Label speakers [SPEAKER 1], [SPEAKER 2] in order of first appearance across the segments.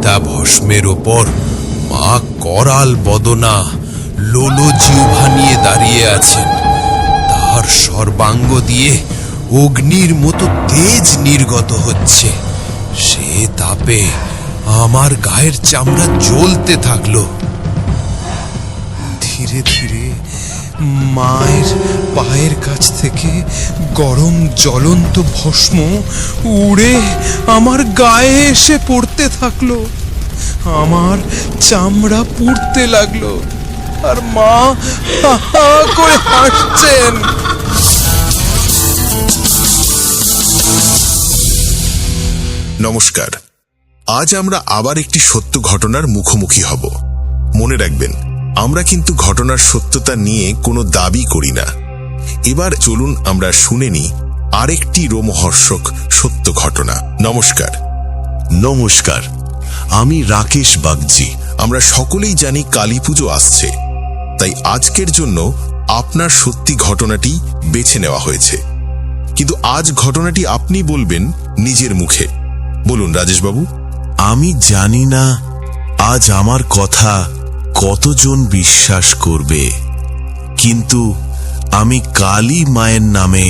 [SPEAKER 1] চিতাভস্মের ওপর মা করাল বদনা লোলজিহ্বা নিয়ে দাঁড়িয়ে আছেন। তার সর্বাঙ্গ দিয়ে অগ্নির মতো তেজ নির্গত হচ্ছে। সে তাপে আমার গায়ের চামড়া জ্বলতে থাকলো। ধীরে ধীরে মায়ের পায়ের কাছ থেকে গরম জ্বলন্ত ভস্ম উড়ে আমার গায়ে এসে পড়তে থাকলো। আমার চামড়া পুড়তে লাগলো, আর মা হা হা করে হাসছেন।
[SPEAKER 2] নমস্কার। আজ আমরা আবার একটি সত্য ঘটনার মুখোমুখি হব। মনে রাখবেন, আমরা কিন্তু ঘটনার সত্যতা নিয়ে কোনো দাবি করি না। এবার চলুন আমরা শুনে নিই আরেকটি রোমহর্ষক সত্য ঘটনা। নমস্কার।
[SPEAKER 3] নমস্কার, আমি রাকেশ বাগজি।
[SPEAKER 2] আমরা সকলেই জানি কালী পুজো আসছে, তাই আজকের জন্য আপনার সত্যি ঘটনাটি বেছে নেওয়া হয়েছে। কিন্তু আজ ঘটনাটি আপনি বলবেন নিজের মুখে। বলুন রাজেশবাবু।
[SPEAKER 3] আমি জানি না আজ আমার কথা কতজন বিশ্বাস করবে, কিন্তু আমি কালী মায়ের নামে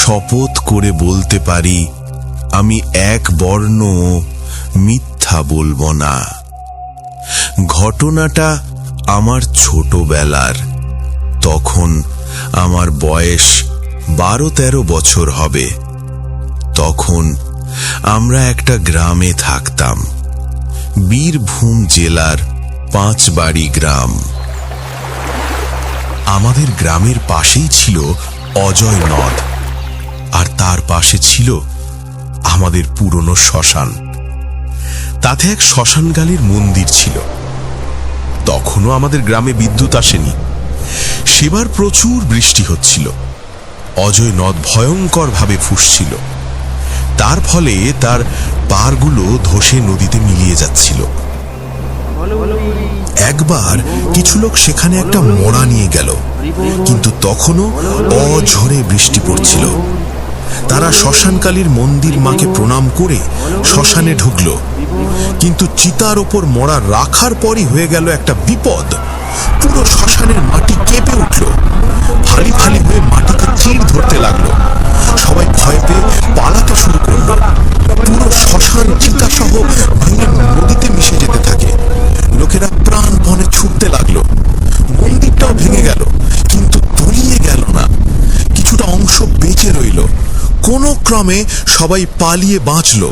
[SPEAKER 3] শপথ করে বলতে পারি, আমি এক বর্ণ মিথ্যা বলবো না। ঘটনাটা আমার ছোটবেলার। তখন আমার বয়স 12-13 বছর হবে। তখন আমরা একটা গ্রামে থাকতাম, বীরভূম জেলার পাঁচবাড়ি গ্রাম। আমাদের গ্রামের পাশেই ছিল অজয় নদ, আর তার পাশে ছিল আমাদের পুরনো শ্মশান। তাতে এক শ্মশানগালীর মন্দির ছিল। তখনও আমাদের গ্রামে বিদ্যুৎ আসেনি। সেবার প্রচুর বৃষ্টি হচ্ছিল। অজয় নদ ভয়ঙ্করভাবে ফুঁসছিল। তার ফলে তার পাড়গুলো ধসে নদীতে মিলিয়ে যাচ্ছিল। একবার কিছু লোক সেখানে একটা মোড়া নিয়ে গেল, কিন্তু তখনও অঝরে বৃষ্টি পড়ছিল। তারা শ্মশানকালীর মন্দির মাকে প্রণাম করে শ্মশানে ঢুকল, কিন্তু চিতার ওপর মোড়া রাখার পরই হয়ে গেল একটা বিপদ। পুরো শ্মশানের মাটি কেঁপে উঠল, ফালি ফালি হয়ে মাটিতে চিড় ধরতে লাগলো। সবাই ভয় পেয়ে পালাতে শুরু করলো। পুরো শ্মশান চিতা সহ ভেঙে নদীতে মিশে যেতে থাকে। লোকেরা প্রাণপণে ছুটতে লাগলো। মন্দিরটাও ভেঙে গেল, কিন্তু তলিয়ে গেল না। কিছুটা অংশ বেঁচে রইল। কোনো ক্রমে সবাই পালিয়ে বাঁচল।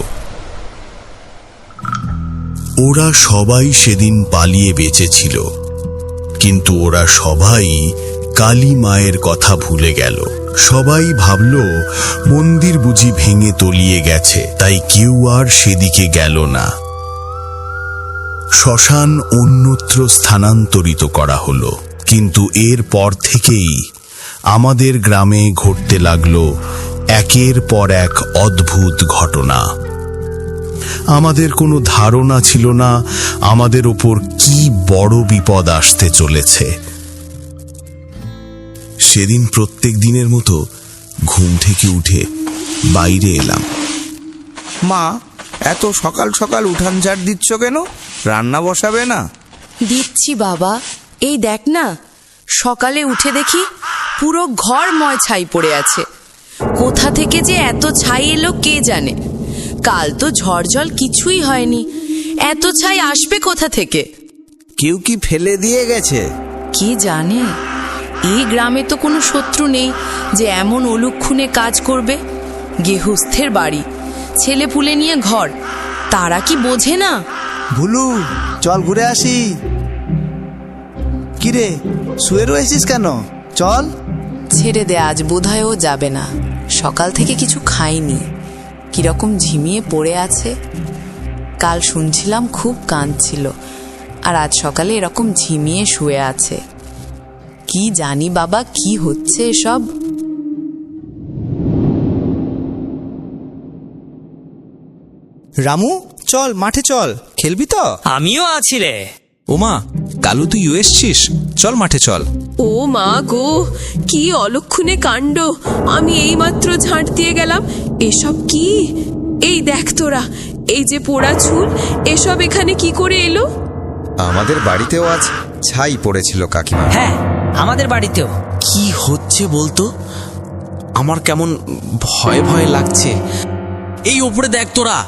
[SPEAKER 3] ওরা সবাই সেদিন পালিয়ে বেঁচেছিল, কিন্তু ওরা সবাই কালী মায়ের কথা ভুলে গেল। সবাই ভাবল মন্দির বুঝি ভেঙে তলিয়ে গেছে, তাই কেউ আর সেদিকে গেল না। শ্মশান অন্যত্র স্থানান্তরিত করা হলো। কিন্তু এর পর থেকেই আমাদের গ্রামে ঘটতে লাগলো একের পর এক অদ্ভুত ঘটনা। আমাদের কোনো ধারণা ছিল না আমাদের ওপর কি বড় বিপদ আসতে চলেছে। সেদিন প্রত্যেক দিনের মতো ঘুম থেকে উঠে বাইরে এলাম।
[SPEAKER 4] মা, এত সকাল সকাল উঠান ঝাড় দিচ্ছ কেন? রান্না বসাবে না?
[SPEAKER 5] দিচ্ছি বাবা, এই দেখ না, সকালে উঠে দেখি পুরো ঘর ময় ছাই পড়ে আছে। কোথা থেকে যে এত ছাই এলো কে জানে। কাল তো ঝড় জল কিছুই হয়নি, এত ছাই আসবে কোথা থেকে?
[SPEAKER 4] কেউ কি ফেলে দিয়ে গেছে?
[SPEAKER 5] কি জানে। এই গ্রামে তো কোনো শত্রু নেই যে এমন অলুক্ষণে কাজ করবে। গেহস্থের বাড়ি, ছেলে পুলে নিয়ে ঘর, তারা কি বোঝে না?
[SPEAKER 6] ভুলু, চল ঘুরে আসি। কিরে, শুয়ে রয়েছিস কেন? চল।
[SPEAKER 5] ছেড়ে দে, আজ বোধহয় ও যাবে না। সকাল থেকে কিছু খাইনি, কিরকম ঝিমিয়ে পড়ে আছে। কাল শুনছিলাম খুব কাঁদছিল, আর আজ সকালে এরকম ঝিমিয়ে শুয়ে আছে। কি জানি বাবা, কি হচ্ছে এসব।
[SPEAKER 6] রামু, চল মাঠে চল, খেলবি তো?
[SPEAKER 7] আমিও আছি রে।
[SPEAKER 8] ওমা, কালু তুই এসছিস? চল মাঠে চল।
[SPEAKER 9] ও মা গো, কি অলক্ষণে কাণ্ড! আমি এইমাত্র ঝাঁট দিয়ে গেলাম। এসব কি? এই দেখ তোরা, এই যে পোড়া চুল, এসব এখানে কি করে এলো?
[SPEAKER 4] আমাদের বাড়িতেও আজ ছাই পড়েছিল কাকিমা।
[SPEAKER 7] হ্যাঁ, আমাদের বাড়িতেও।
[SPEAKER 8] কি হচ্ছে বলতো? আমার কেমন ভয় ভয় লাগছে। এই ওপরে দেখ তোরা।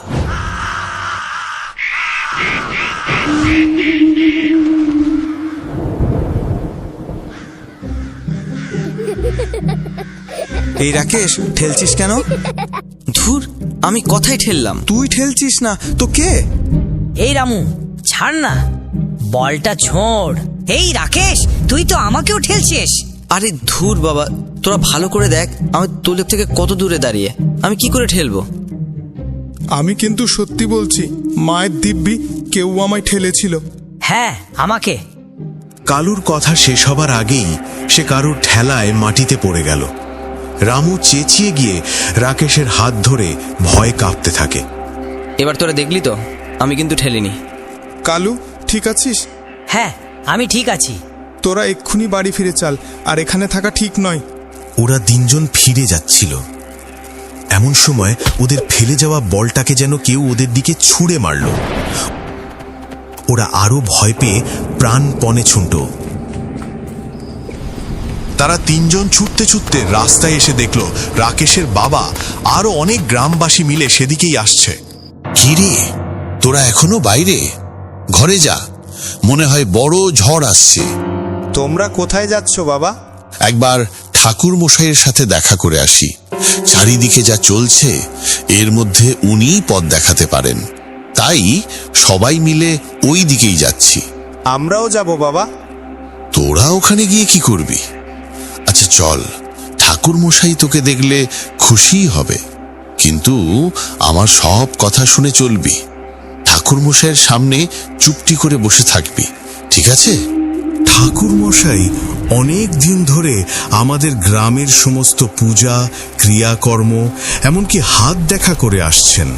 [SPEAKER 4] এই রাকেশ, ঠেলছিস কেন?
[SPEAKER 7] ধুর, আমি কথাই ঠেললাম।
[SPEAKER 4] তুই ঠেলছিস না তো কে?
[SPEAKER 7] এই রামু, ছাড় না, বলটা ছোঁড়। এই রাকেশ, তুই তো আমাকেও ঠেলছিস।
[SPEAKER 10] আরে ধুর বাবা, তোরা ভালো করে দেখ আমি তোদের থেকে কত দূরে দাঁড়িয়ে, আমি কি করে ঠেলবো?
[SPEAKER 1] আমি কিন্তু সত্যি বলছি, মায়ের দিব্যি কেউ আমায় ঠেলেছিল।
[SPEAKER 7] হ্যাঁ, আমাকে।
[SPEAKER 3] কালুর কথা শেষ হবার আগেই সে কারুর ঠেলায় মাটিতে পড়ে গেল। রামু চেঁচিয়ে গিয়ে রাকেশের হাত ধরে ভয়ে কাঁপতে থাকে।
[SPEAKER 10] এবার তোরা দেখলি তো, আমি কিন্তু ঠেলিনি।
[SPEAKER 1] কালু, ঠিক আছিস?
[SPEAKER 7] হ্যাঁ, আমি ঠিক আছি।
[SPEAKER 1] তোরা এক্ষুনি বাড়ি ফিরে চাল, আর এখানে থাকা ঠিক নয়।
[SPEAKER 3] ওরা তিনজন ফিরে যাচ্ছিল, এমন সময় ওদের ফেলে যাওয়া বলটাকে যেন কেউ ওদের দিকে ছুঁড়ে মারল। ওরা আরো ভয় পেয়ে প্রাণপণে ছুটল। তারা তিনজন ছুটতে ছুটতে রাস্তায় এসে দেখল রাকেশের বাবা আরো অনেক গ্রামবাসী মিলে সেদিকেই আসছে।
[SPEAKER 11] কিরে, তোরা এখনো বাইরে? ঘরে যা, মনে হয় বড় ঝড় আসছে।
[SPEAKER 4] তোমরা কোথায় যাচ্ছ বাবা?
[SPEAKER 11] একবার ঠাকুর মশাইয়ের সাথে দেখা করে আসি। চারিদিকে যা চলছে, এর মধ্যে উনিই পথ দেখাতে পারেন। তাই সবাই মিলে ওই দিকেই যাচ্ছি।
[SPEAKER 4] আমরাও যাব বাবা।
[SPEAKER 11] তোরা ওখানে গিয়ে কি করবি? আচ্ছা চল, ঠাকুর মশাই তোকে দেখলে খুশি হবে, কিন্তু আমার সব কথা শুনে চলবি। ঠাকুর মশাইয়ের সামনে চুপটি করে বসে থাকবি, ঠিক আছে?
[SPEAKER 3] ঠাকুর মশাই অনেক দিন ধরে আমাদের গ্রামের সমস্ত পূজা, ক্রিয়াকর্ম, এমনকি হাত দেখা করে আসছেন।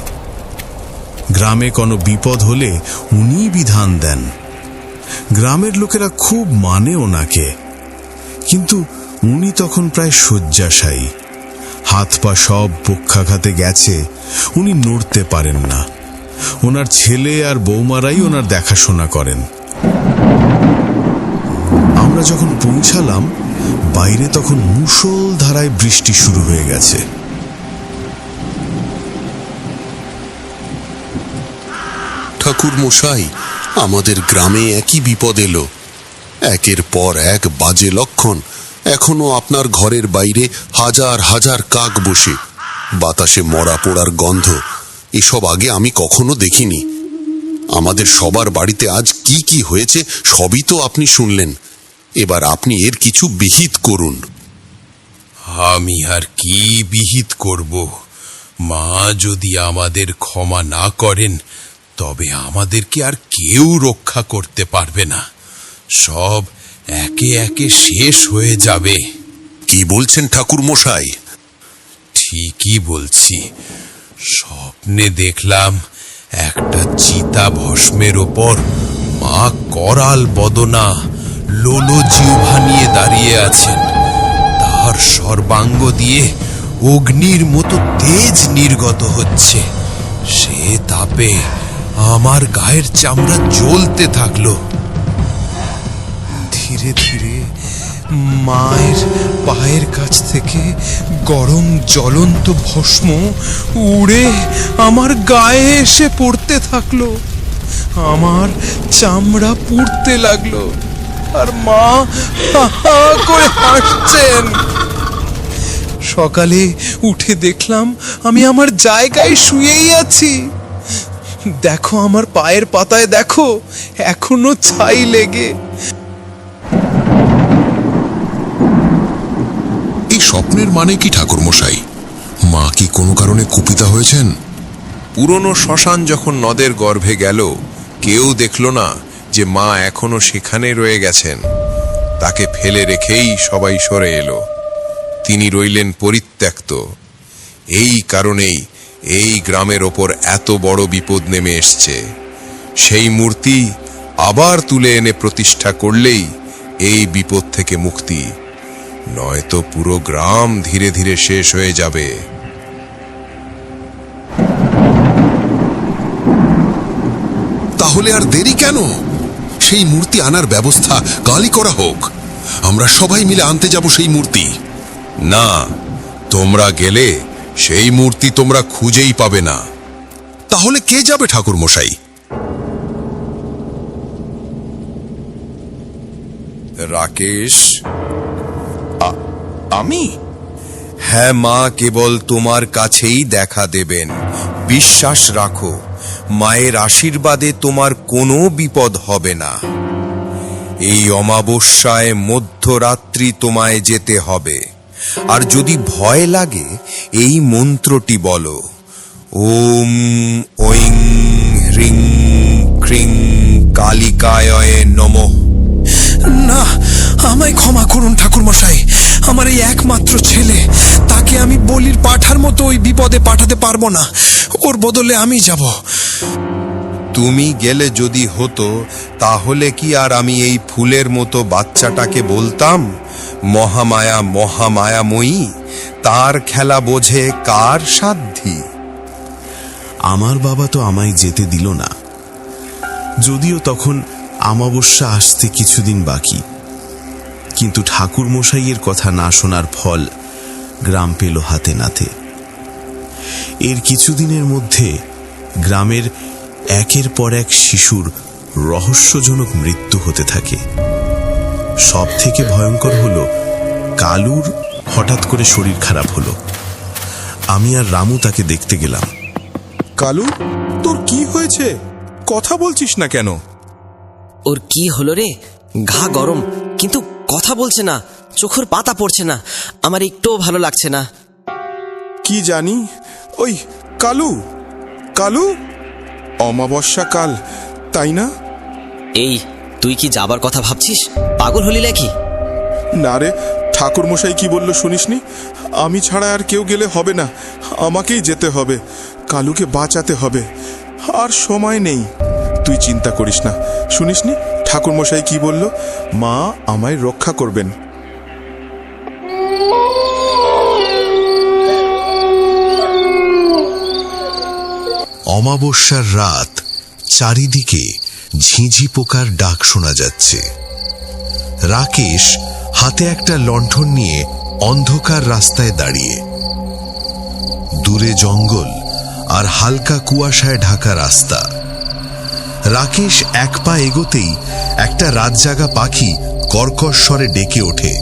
[SPEAKER 3] গ্রামে কোনো বিপদ হলে উনিই বিধান দেন। গ্রামের লোকেরা খুব মানে ওনাকে, কিন্তু উনি তখন প্রায় শয্যাশায়ী। হাত পা সব পক্ষাঘাতে গেছে, উনি নড়তে পারেন না। ওনার ছেলে আর বৌমারাই ওনার দেখাশোনা করেন। আমরা যখন পৌঁছালাম, বাইরে তখন মুষলধারায় বৃষ্টি শুরু হয়ে গেছে।
[SPEAKER 11] ঠাকুর মশাই, আমাদের গ্রামে একই বিপদ এলো। একের পর এক বাজে লক্ষণ। এখনো আপনার ঘরের বাইরে হাজার হাজার কাক বসে, বাতাসে মরা পোড়ার গন্ধ। এসব আগে আমি কখনো দেখিনি। আমাদের সবার বাড়িতে আজ কি কি হয়েছে সবই তো আপনি শুনলেন। এবার আপনি এর কিছু বিহিত করুন।
[SPEAKER 12] আমি আর কি বিহিত করব? মা যদি আমাদের ক্ষমা না করেন, তবে আমাদেরকে আর কেউ রক্ষা করতে পারবে না। সব একে একে শেষ হয়ে যাবে।
[SPEAKER 11] কি বলছেন ঠাকুর মশাই?
[SPEAKER 12] ঠিকই বলছি। স্বপ্নে দেখলাম একটা চিতা ভস্মের ওপর মা করাল বদনা লোলো জিহ্বা নিয়ে দাঁড়িয়ে আছেন। তার সর্বাঙ্গ দিয়ে অগ্নির মতো তেজ নির্গত হচ্ছে। সে তাপে আমার গায়ের চামড়া জ্বলতে থাকলো।
[SPEAKER 1] ধীরে ধীরে মায়ের পায়ের কাছ থেকে গরম জ্বলন্ত ভস্ম উড়ে আমার গায়ে এসে পড়তে থাকলো। আমার চামড়া পুড়তে লাগলো, আর মা হা হা করে হাসছেন। সকালে উঠে দেখলাম আমি আমার জায়গায় শুয়েই আছি। দেখো, আমার পায়ের পাতায় দেখো, এখনো ছাই লেগে।
[SPEAKER 11] এই স্বপ্নের মানে কি ঠাকুর মশাই? মা কি কোনো কারণে কুপিতা হয়েছেন?
[SPEAKER 12] পুরনো শ্মশান যখন নদের গর্ভে গেল, কেউ দেখল না যে মা এখনো সেখানে রয়ে গেছেন। তাকে ফেলে রেখেই সবাই সরে এলো। তিনি রইলেন পরিত্যক্ত। এই কারণেই এই গ্রামের ওপর এত বড় বিপদ নেমে এসছে। সেই মূর্তি আবার তুলে এনে প্রতিষ্ঠা করলেই এই বিপদ থেকে মুক্তি, নয়তো পুরো গ্রাম ধীরে ধীরে শেষ হয়ে যাবে।
[SPEAKER 11] তাহলে আর দেরি কেন? সেই মূর্তি আনার ব্যবস্থা কালই করা হোক। আমরা সবাই মিলে আনতে যাব সেই মূর্তি।
[SPEAKER 12] না, তোমরা গেলে সেই মূর্তি তোমরা খুঁজেই পাবে না।
[SPEAKER 11] তাহলে কে যাবে ঠাকুর মশাই?
[SPEAKER 12] রাকেশ, আমি? হ্যাঁ, মা কেবল তোমার কাছেই দেখা দেবেন। বিশ্বাস রাখো, মায়ের আশীর্বাদে তোমার কোনো বিপদ হবে না। এই অমাবস্যায় মধ্যরাত্রি তোমায় যেতে হবে। আর যদি ভয় লাগে, এই মন্ত্রটি বলো, ওম ঐং হ্রিং ক্রিং কালিকায় নমঃ।
[SPEAKER 1] না, আমায় ক্ষমা করুন ঠাকুর মশাই। আমার এই একমাত্র ছেলে, তাকে আমি বলির পাঠার মতো ওই বিপদে পাঠাতে পারবো না। ওর বদলে আমি যাব।
[SPEAKER 12] তুমি গেলে যদি হতো, তাহলে কি আর আমি এই ফুলের মতো বাচ্চাটাকে বলতাম, মহামায়া মহামায়াময়ী, তার খেলা বোঝে কার সাধ্যি?
[SPEAKER 3] আমার বাবা তো আমায় যেতে দিল না, যদিও তখন অমাবস্যা আসতে কিছুদিন বাকি। কিন্তু ঠাকুর মশাইয়ের কথা না শোনার ফল গ্রাম পেল হাতে নাতে। এর কিছুদিনের মধ্যে গ্রামের একের পর এক শিশুর রহস্যজনক মৃত্যু হতে থাকে। সব থেকে ভয়ঙ্কর হলো কালুর হঠাৎ করে শরীর খারাপ হলো। আমি আর রামু তাকে দেখতে গেলাম।
[SPEAKER 1] কালু, তোর কি হয়েছে? কথা বলছিস না কেন?
[SPEAKER 10] ওর কি হলো রে? ঘা গরম, কিন্তু কথা বলছে না, চোখের পাতা পড়ছে না। আমার একটুও ভালো লাগছে না।
[SPEAKER 1] কি জানি। ওই কালু, কালু, অমাবস্যা কাল, তাই না?
[SPEAKER 10] এই, তুই কি যাবার কথা ভাবছিস? পাগল হলি নাকি?
[SPEAKER 1] না রে, ঠাকুর মশাই কি বললো শুনিসনি? আমি ছাড়া আর কেউ গেলে হবে না, আমাকেই যেতে হবে। কালুকে বাঁচাতে হবে, আর সময় নেই। তুই চিন্তা করিস না। শুনিসনি ঠাকুর মশাই কি বলল? মা আমায় রক্ষা করবেন।
[SPEAKER 3] অমাবস্যার রাত, চারিদিকে ঝিঁঝি পোকার ডাক শোনা যাচ্ছে। রাকেশ হাতে একটা লণ্ঠন নিয়ে অন্ধকার রাস্তায় দাঁড়িয়ে। দূরে জঙ্গল আর হালকা কুয়াশায় ঢাকা রাস্তা। রাকেশ এক পা এগোতেই একটা রাতজাগা পাখি কর্কশ স্বরে ডেকে ওঠে।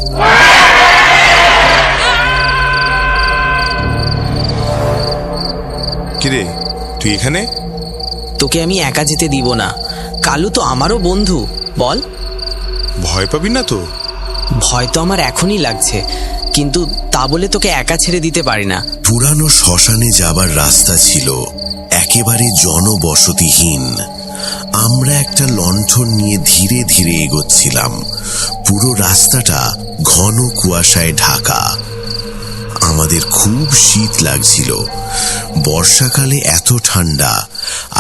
[SPEAKER 1] কিরে, তুই এখানে?
[SPEAKER 8] তোকে আমি একা যেতে দিব না। কালু তো আমারও বন্ধু। বল।
[SPEAKER 1] ভয় পাবি না তো?
[SPEAKER 8] ভয় তো আমার এখনই লাগছে, কিন্তু তা বলে তোকে একা ছেড়ে দিতে পারি না।
[SPEAKER 3] পুরানো শ্মশানে যাবার রাস্তা ছিল একেবারে জনবসতিহীন। আমরা একটা লণ্ঠন নিয়ে ধীরে ধীরে এগোচ্ছিলাম। পুরো রাস্তাটা ঘন কুয়াশায় ঢাকা। আমাদের খুব শীত লাগছিল। বর্ষাকালে এত ঠান্ডা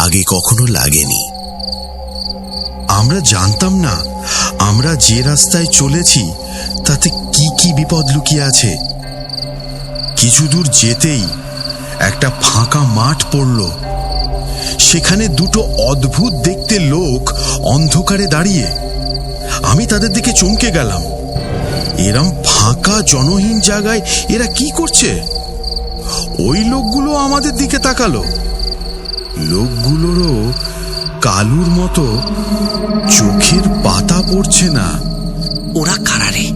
[SPEAKER 3] আগে কখনো লাগেনি। আমরা জানতাম না আমরা যে রাস্তায় চলেছি তাতে কি কি বিপদ লুকিয়ে আছে। কিছু দূর যেতেই একটা ফাঁকা মাঠ পড়ল। সেখানে দুটো অদ্ভুত দেখতে লোক অন্ধকারে দাঁড়িয়ে। আমি তাদের দিকে চমকে গেলাম। এরম ফাঁকা জনহীন জায়গায় এরা কি করছে? ওই লোকগুলো আমাদের দিকে তাকালো। লোকগুলোরও কালুর মতো চোখের পাতা পড়ছে না।
[SPEAKER 7] ওরা কারা রে?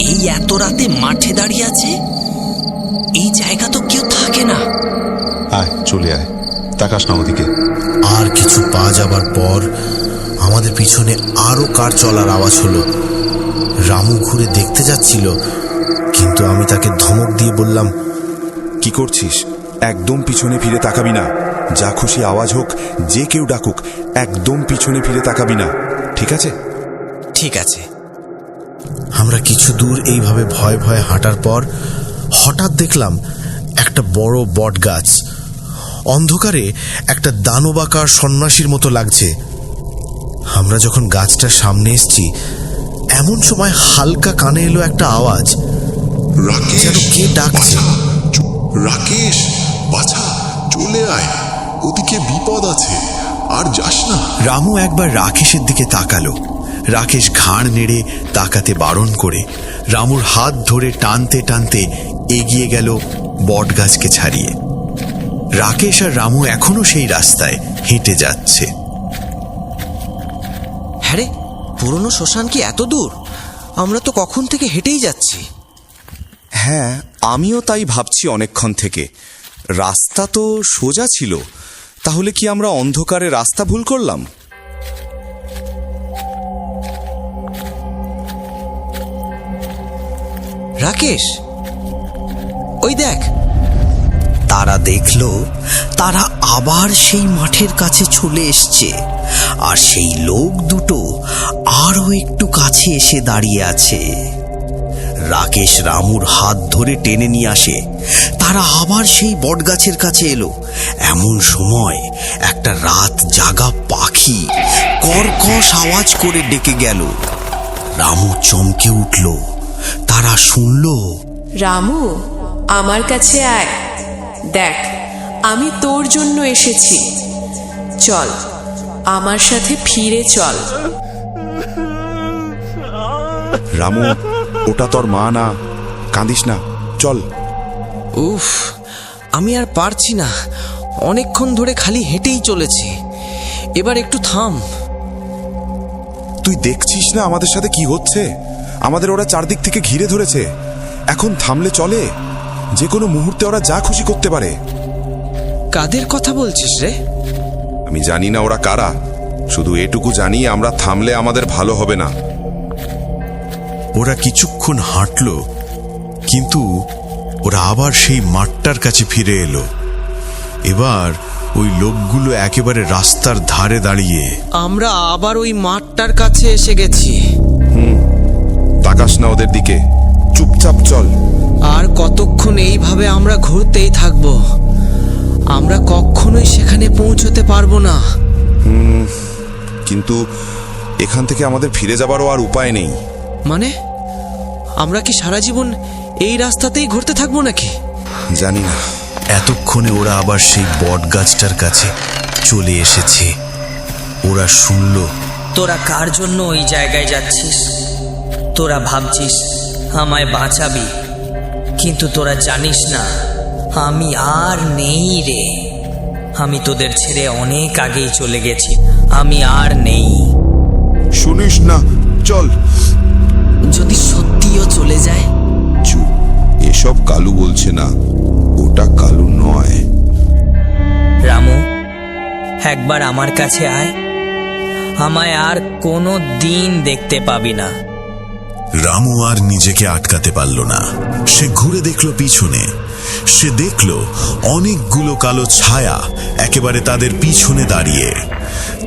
[SPEAKER 7] এই এত রাতে মাঠে দাঁড়িয়ে আছে? এই জায়গা তো কেউ থাকে না।
[SPEAKER 13] আয়, চলে আয়, তাকাস না ওদিকে।
[SPEAKER 3] আর কিছু পা যাবার পর আমাদের পিছনে আরো কার চলার আওয়াজ হলো। রামু ঘুরে দেখতে যাচ্ছিল, কিন্তু আমি তাকে ধমক দিয়ে বললাম,
[SPEAKER 13] কি করছিস? একদম পিছনে ফিরে তাকাবি না। যা খুশি আওয়াজ হোক, যে কেউ ডাকুক, একদম পিছনে ফিরে তাকাবি না, ঠিক আছে?
[SPEAKER 10] ঠিক আছে।
[SPEAKER 3] আমরা কিছু দূর এইভাবে ভয়ে ভয়ে হাঁটার পর হঠাৎ দেখলাম একটা বড় বট গাছ। অন্ধকারে একটা দানবাকার সন্ন্যাসীর মতো লাগছে। আমরা যখন গাছটার সামনে এসছি, এমন সময় হালকা কানে এলো একটা আওয়াজ, যেন কে ডাকছে।
[SPEAKER 11] রাকেশ, বাছা, চলে আয়, ওদিকে বিপদ আছে।
[SPEAKER 2] আর যাস না।
[SPEAKER 3] রামু একবার রাকেশের দিকে তাকালো। রাকেশ ঘাড় নেড়ে তাকাতে বারণ করে রামুর হাত ধরে টানতে টানতে এগিয়ে গেল বটগাছকে ছাড়িয়ে। রাকেশ আর রামু এখনো সেই রাস্তায় হেঁটে যাচ্ছে।
[SPEAKER 10] হ্যাঁ রে, পুরনো শ্মশান কি এত দূর? আমরা তো কখন থেকে হেঁটেই যাচ্ছি।
[SPEAKER 13] হ্যাঁ, আমিও তাই ভাবছি অনেকক্ষণ থেকে। রাস্তা তো সোজা ছিল, তাহলে কি আমরা অন্ধকারে রাস্তা ভুল করলাম?
[SPEAKER 10] রাকেশ, ওই দেখ।
[SPEAKER 7] তারা দেখল তারা আবার সেই মাঠের কাছে চলে এসছে, আর সেই লোক দুটো আরো একটু কাছে এসে দাঁড়িয়ে আছে। রাকেশ রামুর হাত ধরে টেনে নিয়ে আসে। তারা আবার সেই বটগাছের কাছে এলো। এমন সময় একটা রাত জাগা পাখি কর্কশ আওয়াজ করে ডেকে গেল। রামু চমকে উঠল। তারা শুনল,
[SPEAKER 9] রামু, আমার কাছে আয়, দেখ আমি তোর জন্য এসেছি। চল, আমার সাথে ফিরে চল।
[SPEAKER 13] রামু, ওটা তোর মা না, কাঁদিস না, চল।
[SPEAKER 8] উফ, আমি আর পারছি না। অনেকক্ষণ ধরে খালি হেঁটেই চলেছি। এবার একটু থাম।
[SPEAKER 13] তুই দেখছিস না আমাদের সাথে কি হচ্ছে? আমাদের ওরা চারদিক থেকে ঘিরে ধরেছে। এখন থামলে চলে? যে কোনো মুহূর্তে ওরা যা খুশি করতে পারে।
[SPEAKER 8] কাদের কথা বলছিস রে?
[SPEAKER 13] আমি জানি না ওরা কারা, শুধু এটুকু জানি আমরা থামলে আমাদের ভালো হবে না।
[SPEAKER 3] ওরা কিছুক্ষণ হাঁটল, কিন্তু ওরা আবার সেই মাঠটার কাছে ফিরে এলো। এবার ওই লোকগুলো একেবারে রাস্তার ধারে দাঁড়িয়ে।
[SPEAKER 8] আমরা আবার ওই মাঠটার কাছে এসে গেছি।
[SPEAKER 13] তাকাস না ওদের দিকে, চুপচাপ চল।
[SPEAKER 8] আর কতক্ষণ এইভাবে আমরা ঘুরতেই থাকবো? আমরা কখনোই সেখানে পৌঁছতে পারবো না।
[SPEAKER 13] কিন্তু এখান থেকে আমাদের ফিরে যাবারও আর উপায় নেই।
[SPEAKER 8] মানে আমরা কি সারা জীবন এই রাস্তাতেই ঘুরতে থাকবো নাকি?
[SPEAKER 13] জানি না।
[SPEAKER 3] এতক্ষণে ওরা আবার সেই বটগাছটার কাছে চলে এসেছে। ওরা শুনল,
[SPEAKER 7] তোরা কার জন্য ওই জায়গায় যাচ্ছিস? তোরা ভাবছিস আমায় বাঁচাবি, কিন্তু তোরা জানিস না আমি আর নেই রে। আমি তোদের ছেড়ে অনেক আগেই চলে গেছি। আমি আর নেই।
[SPEAKER 1] শুনিস না, চল।
[SPEAKER 7] যদি সত্যিও চলে যায়?
[SPEAKER 1] চুপ, এসব কালু বলছে না, ওটা কালু নয়।
[SPEAKER 7] রামু, একবার আমার কাছে আয়। আমায় আর কোনো দিন দেখতে পাবি না।
[SPEAKER 3] রামু আর নিজেকে আটকাতে পারল না। সে ঘুরে দেখল পিছনে। সে দেখল অনেকগুলো কালো ছায়া একেবারে তাদের পিছনে দাঁড়িয়ে।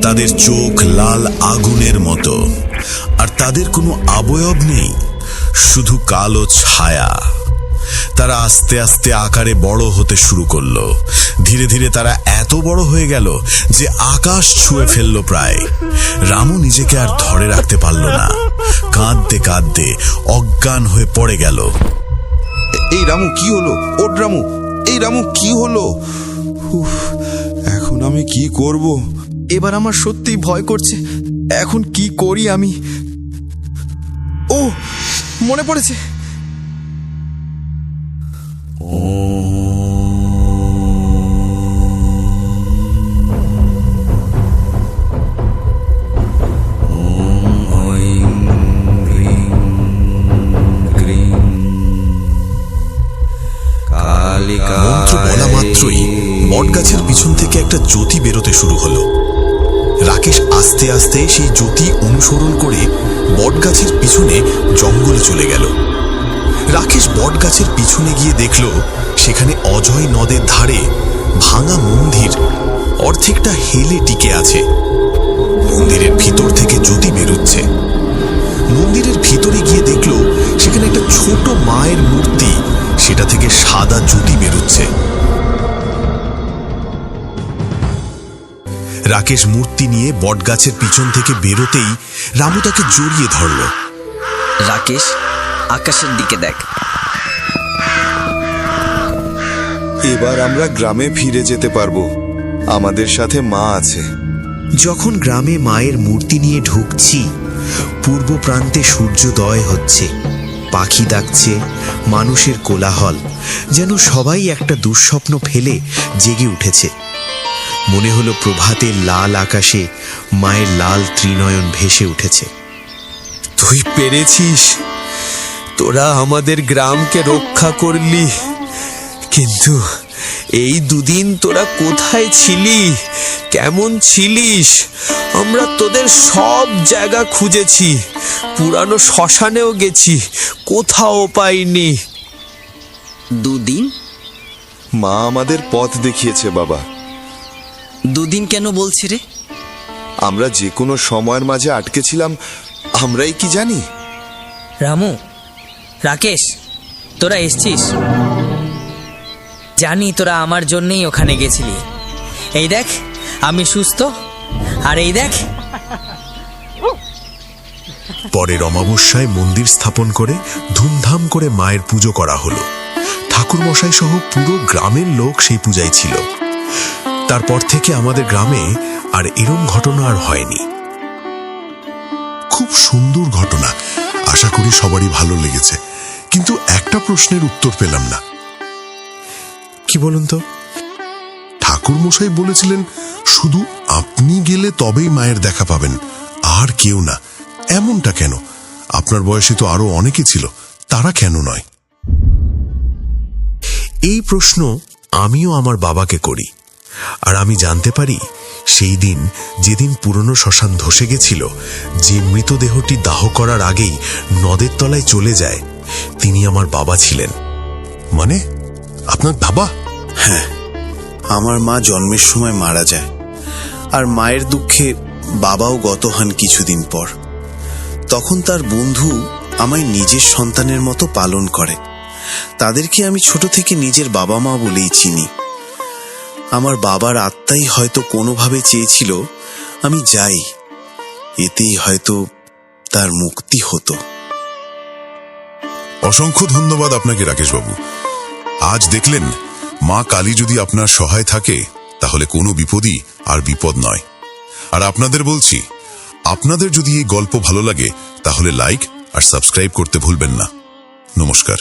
[SPEAKER 3] তাদের চোখ লাল আগুনের মতো, আর তাদের কোনো অবয়ব নেই, শুধু কালো ছায়া। তারা আস্তে আস্তে আকারে বড় হতে শুরু করলো। ধীরে ধীরে তারা এত বড় হয়ে গেল যে আকাশ ছুঁয়ে ফেললো প্রায়। রামু নিজেকে আর ধরে রাখতে পারল না। কাঁদতে কাঁদতে অজ্ঞান হয়ে পড়ে গেল।
[SPEAKER 1] এই রামু, কি হলো? ওঠ রামু, এই রামু, কি হলো? এখন আমি কি করব?
[SPEAKER 4] এবার আমার সত্যিই ভয় করছে। এখন কি করি আমি? ও, মনে পড়েছে।
[SPEAKER 3] মন্ত্র বলা মাত্রই বটগাছের পিছন থেকে একটা জ্যোতি বেরোতে শুরু হলো। রাকেশ আস্তে আস্তে সেই জ্যোতি অনুসরণ করে বটগাছের পিছনে জঙ্গলে চলে গেল। রাকেশ বটগাছের পিছনে গিয়ে দেখল সেখানে অজয় নদের ধারে ভাঙা মন্দির অর্ধেকটা হেলে টিকে আছে। মন্দিরের ভিতর থেকে জ্যোতি বেরোচ্ছে। মন্দিরের ভিতরে গিয়ে দেখল সেখানে একটা ছোট মায়ের মূর্তি, সেটা থেকে সাদা জ্যোতি বেরোচ্ছে। রাকেশ মূর্তি নিয়ে বটগাছের পিছন থেকে বেরোতেই রামু তাকে জড়িয়ে ধরল।
[SPEAKER 10] রাকেশ, আকাশের দিকে দেখ।
[SPEAKER 13] এবার আমরা গ্রামে ফিরে যেতে পারবো। আমাদের সাথে মা আছে।
[SPEAKER 3] যখন গ্রামে মায়ের মূর্তি নিয়ে ঢুকছি, পূর্ব প্রান্তে সূর্যোদয় হচ্ছে, পাখি ডাকছে, মানুষের কোলাহল, যেন সবাই একটা দুঃস্বপ্ন ফেলে জেগে উঠেছে। মনে হলো প্রভাতের লাল আকাশে মায়ের লাল ত্রিনয়ন ভেসে উঠেছে।
[SPEAKER 14] তুই পেরেছিস, তোরা আমাদের গ্রামকে রক্ষা করলি, কিন্তু এই দুদিন তোরা কোথায় ছিলি, কেমন ছিলিস? আমরা তোদের সব জায়গা খুঁজেছি, পুরানো শ্মশানেও গেছি, কোথাও পাইনি।
[SPEAKER 10] দুদিন?
[SPEAKER 13] মা আমাদের পথ দেখিয়েছে বাবা।
[SPEAKER 10] দুদিন কেন বলছি রে?
[SPEAKER 13] আমরা যে কোনো সময়ের মাঝে আটকে ছিলাম, আমরাই কি জানি।
[SPEAKER 15] রামু, রাকেশ, তোরা এসছিস? জানি তোরা আমার জন্যই ওখানে গেছিলি। এই দেখ আমি সুস্থ, আর এই দেখ।
[SPEAKER 3] পরের অমাবস্যায় মন্দির স্থাপন করে ধুমধাম করে মায়ের পুজো করা হলো। ঠাকুরমশাই সহ পুরো গ্রামের লোক সেই পূজায় ছিল। তারপর থেকে আমাদের গ্রামে আর এরম ঘটনা আর হয়নি।
[SPEAKER 2] খুব সুন্দর ঘটনা, আশা করি সবারই ভালো লেগেছে। কিন্তু একটা প্রশ্নের উত্তর পেলাম না।
[SPEAKER 3] কি বলুন তো?
[SPEAKER 2] ঠাকুর মশাই বলেছিলেন শুধু আপনি গেলে তবেই মায়ের দেখা পাবেন, আর কেউ না। এমনটা কেন? আপনার বয়সে তো আরো অনেকে ছিল, তারা কেন নয়?
[SPEAKER 3] এই প্রশ্ন আমিও আমার বাবাকে করি, আর আমি জানতে পারি সেই দিন, যেদিন পুরনো শ্মশান ধসে গেছিল, যে মৃতদেহটি দাহ করার আগেই নদের তলায় চলে যায়, তিনি আমার বাবা ছিলেন।
[SPEAKER 2] মানে আপনার বাবা?
[SPEAKER 3] হ্যাঁ, আমার মা জন্মের সময় মারা যায়, আর মায়ের দুঃখে বাবাও গত হন কিছুদিন পর। তখন তার বন্ধু আমায় নিজের সন্তানের মতো পালন করে। তাদেরকে আমি ছোট থেকে নিজের বাবা মা বলেই চিনি। আমার বাবার আত্মাই হয়তো কোনোভাবে চেয়েছিল আমি যাই, এতেই হয়তো তার মুক্তি হতো।
[SPEAKER 2] অসংখ্য ধন্যবাদ আপনাকে রাকেশবাবু। আজ দেখলেন, মা কালী যদি আপনার সহায় থাকে, তাহলে কোনো বিপদই আর বিপদ নয়। আর আপনাদের বলছি, আপনাদের যদি এই গল্প ভালো লাগে, তাহলে লাইক আর সাবস্ক্রাইব করতে ভুলবেন না। নমস্কার।